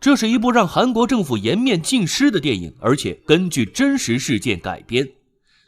这是一部让韩国政府颜面尽失的电影，而且根据真实事件改编。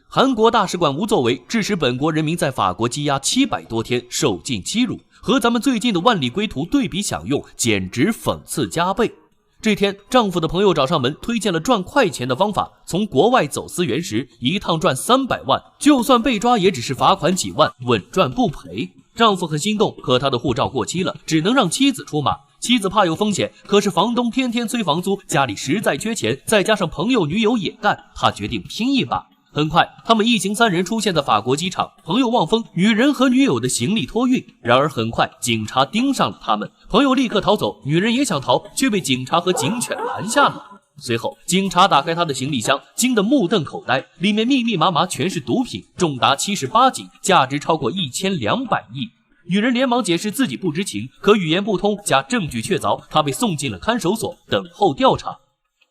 韩国大使馆无作为，致使本国人民在法国羁押700多天，受尽欺辱，和咱们最近的万里归途对比享用，简直讽刺加倍。这天，丈夫的朋友找上门，推荐了赚快钱的方法，从国外走私原石，一趟赚300万，就算被抓也只是罚款几万，稳赚不赔。丈夫很心动，可他的护照过期了，只能让妻子出马。妻子怕有风险，可是房东天天催房租，家里实在缺钱，再加上朋友女友也干，他决定拼一把。很快，他们一行3人出现在法国机场，朋友望风，女人和女友的行李托运。然而很快，警察盯上了他们，朋友立刻逃走，女人也想逃，却被警察和警犬拦下了。随后，警察打开他的行李箱，惊得目瞪口呆，里面密密麻麻全是毒品，重达78斤，价值超过1200亿。女人连忙解释自己不知情，可语言不通加证据确凿，她被送进了看守所，等候调查。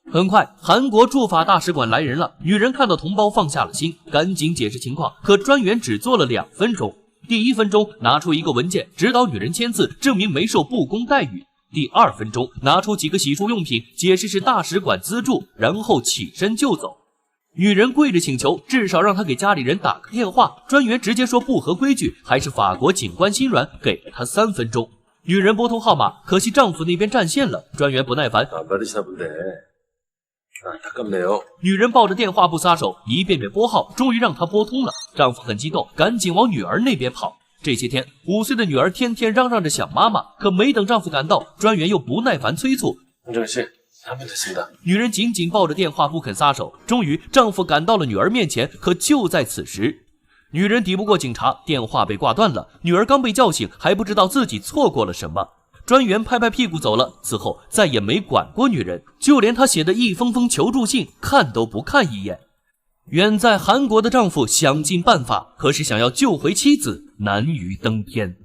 很快，韩国驻法大使馆来人了，女人看到同胞放下了心，赶紧解释情况，可专员只做了2分钟。第1分钟拿出一个文件，指导女人签字，证明没受不公待遇。第2分钟拿出几个洗漱用品，解释是大使馆资助，然后起身就走。女人跪着请求，至少让她给家里人打个电话。专员直接说不合规矩，还是法国警官心软，给了她3分钟。女人拨通号码，可惜丈夫那边占线了。专员不耐烦，女人抱着电话不撒手，一遍遍拨号，终于让她拨通了。丈夫很激动，赶紧往女儿那边跑。这些天，5岁的女儿天天嚷嚷着想妈妈，可没等丈夫赶到，专员又不耐烦催促。女人紧紧抱着电话不肯撒手，终于丈夫赶到了女儿面前，可就在此时，女人抵不过警察，电话被挂断了。女儿刚被叫醒，还不知道自己错过了什么。专员拍拍屁股走了，此后再也没管过女人，就连她写的一封封求助信看都不看一眼。远在韩国的丈夫想尽办法，可是想要救回妻子难于登天。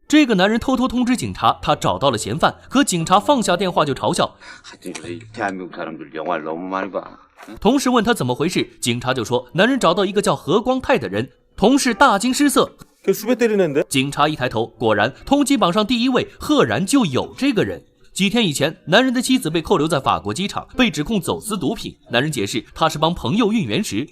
这个男人偷偷通知警察，他找到了嫌犯，可警察放下电话就嘲笑，同事问他怎么回事，警察就说男人找到一个叫何光泰的人。同事大惊失色，警察一抬头，果然通缉榜上第1位赫然就有这个人。几天以前，男人的妻子被扣留在法国机场，被指控走私毒品。男人解释他是帮朋友运原石，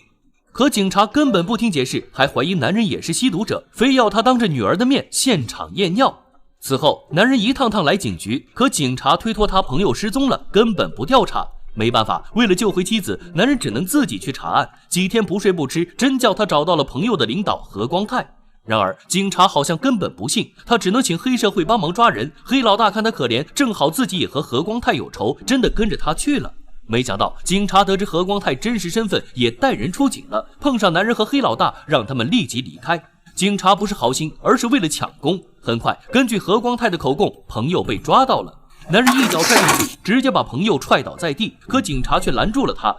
可警察根本不听解释，还怀疑男人也是吸毒者，非要他当着女儿的面现场验尿。此后，男人一趟趟来警局，可警察推脱他朋友失踪了，根本不调查。没办法，为了救回妻子，男人只能自己去查案。几天不睡不吃，真叫他找到了朋友的领导何光泰。然而警察好像根本不信，他只能请黑社会帮忙抓人。黑老大看他可怜，正好自己也和何光泰有仇，真的跟着他去了。没想到警察得知何光泰真实身份，也带人出警了，碰上男人和黑老大，让他们立即离开。警察不是好心，而是为了抢功。很快，根据何光泰的口供，朋友被抓到了。男人一脚踹进去，直接把朋友踹倒在地，可警察却拦住了他。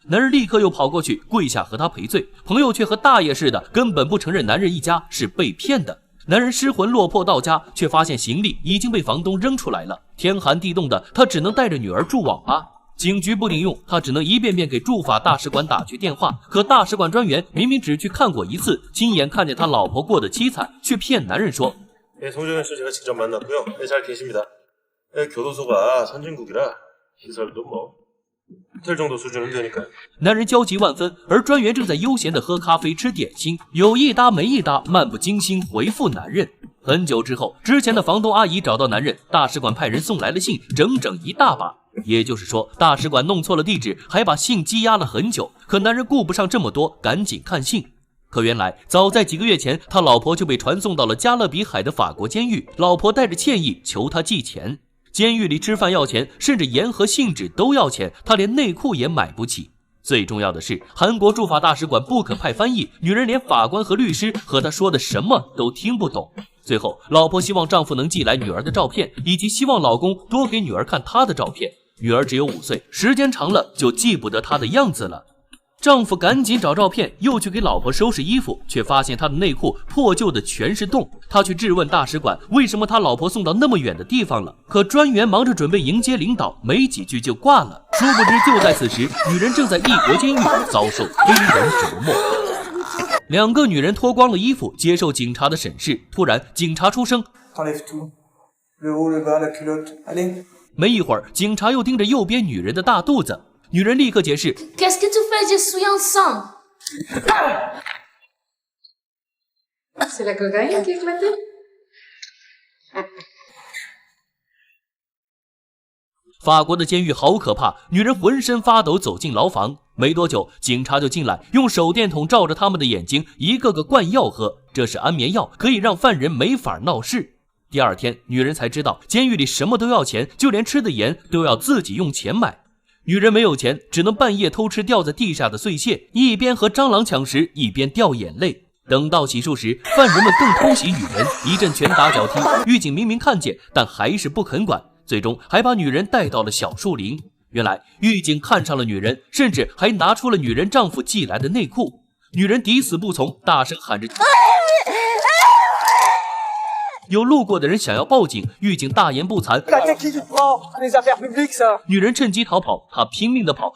男人立刻又跑过去跪下和他赔罪，朋友却和大爷似的，根本不承认男人一家是被骗的。男人失魂落魄到家，却发现行李已经被房东扔出来了。天寒地冻的，他只能带着女儿住网吧。警局不顶用，他只能一遍遍给驻法大使馆打去电话。可大使馆专员明明只去看过1次，亲眼看见他老婆过得凄惨，却骗男人说송정현 씨 제가 직접 만났고요. 잘 계십니다. 교도소가 선진국이라 시설도 호텔 정도 수준은 되니까요. 男人焦急万分，而专员正在悠闲地喝咖啡吃点心，有一搭没一搭，漫不经心回复男人。很久之后，之前的房东阿姨找到男人，大使馆派人送来了信，整整1大把。也就是说，大使馆弄错了地址，还把信积压了很久。可男人顾不上这么多，赶紧看信。可原来早在几个月前，他老婆就被传送到了加勒比海的法国监狱，老婆带着歉意求他寄钱。监狱里吃饭要钱，甚至盐和信纸都要钱，他连内裤也买不起。最重要的是，韩国驻法大使馆不肯派翻译，女人连法官和律师和他说的什么都听不懂。最后，老婆希望丈夫能寄来女儿的照片，以及希望老公多给女儿看她的照片。女儿只有5岁，时间长了就记不得她的样子了。丈夫赶紧找照片，又去给老婆收拾衣服，却发现她的内裤破旧的全是洞。他去质问大使馆，为什么他老婆送到那么远的地方了？可专员忙着准备迎接领导，没几句就挂了。殊不知，就在此时，女人正在异国监狱遭受非人折磨。两个女人脱光了衣服接受警察的审视，突然警察出声，没一会儿，警察又盯着右边女人的大肚子，女人立刻解释 Qu'est-ce que tu fais? Je suis enceinte. C'est la cocaïne qui éclatait? 法国的监狱好可怕，女人浑身发抖走进牢房，没多久，警察就进来，用手电筒照着他们的眼睛，一个个灌药喝，这是安眠药，可以让犯人没法闹事。第二天，女人才知道监狱里什么都要钱，就连吃的盐都要自己用钱买。女人没有钱，只能半夜偷吃掉在地下的碎屑，一边和蟑螂抢食，一边掉眼泪。等到洗漱时，犯人们更偷袭女人，一阵拳打脚踢。狱警明明看见，但还是不肯管，最终还把女人带到了小树林。原来狱警看上了女人，甚至还拿出了女人丈夫寄来的内裤。女人抵死不从，大声喊着。有路过的人想要报警，狱警大言不惭。女人趁机逃跑，她拼命地跑，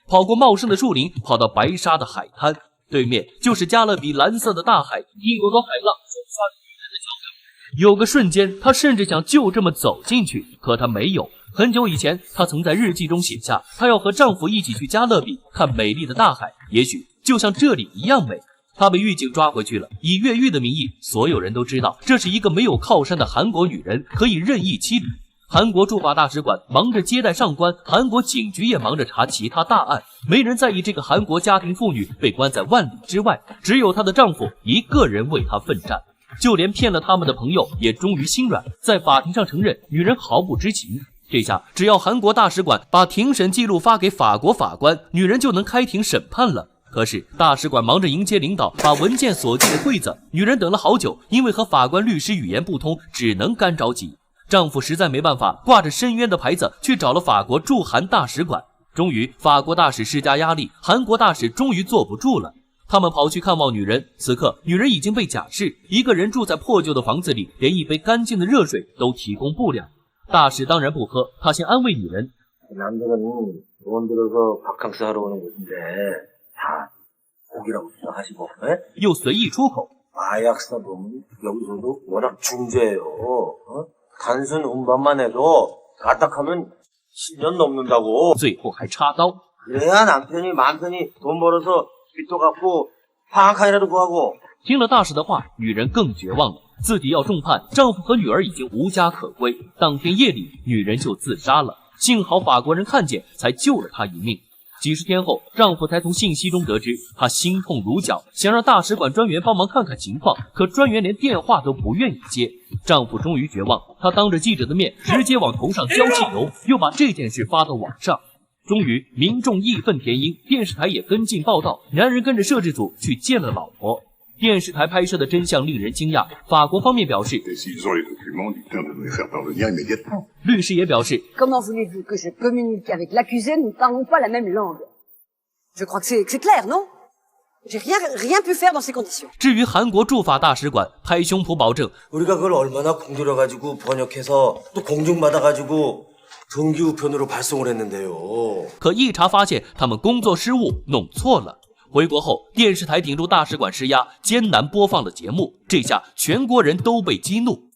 跑过茂盛的树林，跑到白沙的海滩，对面就是加勒比蓝色的大海，一朵朵海浪冲刷着女人的脚跟。有个瞬间，她甚至想就这么走进去，可她没有。很久以前，她曾在日记中写下，她要和丈夫一起去加勒比看美丽的大海，也许就像这里一样美。她被狱警抓回去了，以越狱的名义，所有人都知道这是一个没有靠山的韩国女人，可以任意欺凌。韩国驻法大使馆忙着接待上官，韩国警局也忙着查其他大案，没人在意这个韩国家庭妇女被关在万里之外，只有她的丈夫一个人为她奋战。就连骗了他们的朋友也终于心软，在法庭上承认女人毫不知情。这下只要韩国大使馆把庭审记录发给法国法官，女人就能开庭审判了。可是大使馆忙着迎接领导，把文件锁进了柜子，女人等了好久，因为和法官律师语言不通，只能干着急。丈夫实在没办法，挂着申冤的牌子去找了法国驻韩大使馆。终于法国大使施加压力，韩国大使终于坐不住了，他们跑去看望女人。此刻女人已经被假释，一个人住在破旧的房子里，连一杯干净的热水都提供不了。大使当然不喝，他先安慰女人，又随意出口，最后还插刀。听了大使的话，女人更绝望了，自己要重判，丈夫和女儿已经无家可归。当天夜里，女人就自杀了，幸好法国人看见，才救了她一命。几十天后，丈夫才从信息中得知，他心痛如绞，想让大使馆专员帮忙看看情况，可专员连电话都不愿意接。丈夫终于绝望，他当着记者的面直接往头上浇汽油，又把这件事发到网上。终于民众义愤填膺，电视台也跟进报道，男人跟着摄制组去见了老婆。电视台拍摄的真相令人惊讶，法国方面表示，律师也表示 Comment voulez-vous que je communique avec l'accusé? Nous ne parlons pas la même langue. Je crois que c'est clair, non? J'ai rien pu faire dans ces conditions. 至于韩国驻法大使馆拍胸脯保证 우리가 그걸 얼마나 공들여가지고 번역해서 또 공중받아가지고 정기 우편으로 발송을 했는데요. 可一查发现他们工作失误，弄错了。回国后，电视台顶住大使馆施压，艰难播放了节目，这下全国人都被激怒。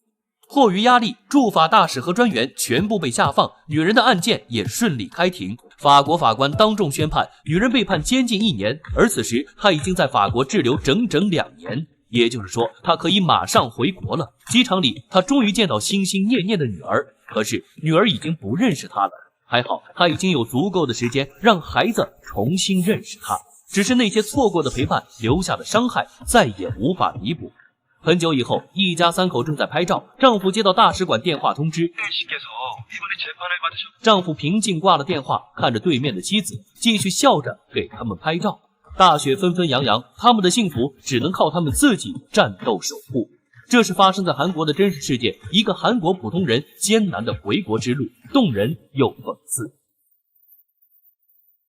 迫于压力，驻法大使和专员全部被下放，女人的案件也顺利开庭。法国法官当众宣判，女人被判监禁1年，而此时她已经在法国滞留整整2年，也就是说，她可以马上回国了。机场里，她终于见到心心念念的女儿，可是女儿已经不认识她了。还好，她已经有足够的时间让孩子重新认识她。只是那些错过的陪伴留下的伤害再也无法弥补。很久以后，一家3口正在拍照，丈夫接到大使馆电话通知，丈夫平静挂了电话，看着对面的妻子，继续笑着给他们拍照。大雪纷纷扬扬，他们的幸福只能靠他们自己战斗守护。这是发生在韩国的真实事件，一个韩国普通人艰难的回国之路，动人又讽刺。